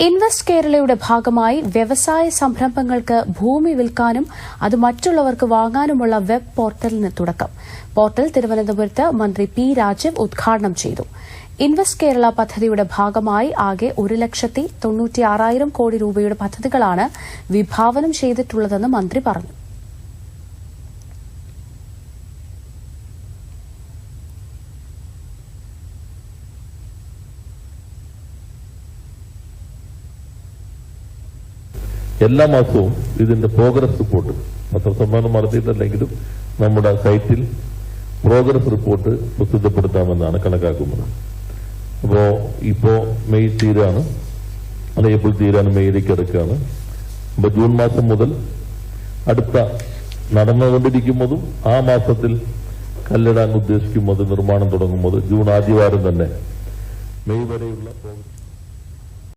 Invest കേരളയുടെ ഭാഗമായി വ്യവസായ സംരംഭങ്ങൾക്ക് ഭൂമി വിൽക്കാനും അത് മറ്റുള്ളവർക്ക് വാങ്ങാനുമുള്ള വെബ് പോർട്ടലിന് തുടക്കം. പോർട്ടൽ തിരുവനന്തപുരത്ത് മന്ത്രി പി രാജീവ് ഉദ്ഘാടനം ചെയ്തു. ഇൻവെസ്റ്റ് കേരള പദ്ധതിയുടെ ഭാഗമായി ആകെ 1,96,000 കോടി രൂപയുടെ പദ്ധതികളാണ് വിഭാവനം ചെയ്തിട്ടുള്ളതെന്ന് മന്ത്രി പറഞ്ഞു. എല്ലാ മാസവും ഇതിന്റെ പ്രോഗ്രസ് റിപ്പോർട്ട് പത്രസമ്മേളനം നടത്തിയിട്ടില്ലെങ്കിലും നമ്മുടെ സൈറ്റിൽ പ്രോഗ്രസ് റിപ്പോർട്ട് പ്രസിദ്ധപ്പെടുത്താമെന്നാണ് കണക്കാക്കുന്നത്. ഇപ്പോ മെയ് തീരാണ്, അല്ല ഏപ്രിൽ തീരാണ്, മെയ്യിലേക്ക് എടുക്കുകയാണ്. അപ്പൊ ജൂൺ മാസം മുതൽ അടുത്ത നടന്നുകൊണ്ടിരിക്കുന്നതും ആ മാസത്തിൽ കല്ലിടാൻ ഉദ്ദേശിക്കുന്നത്, നിർമ്മാണം തുടങ്ങുന്നത് ജൂൺ ആദ്യവാരം തന്നെ മെയ് വരെയുള്ള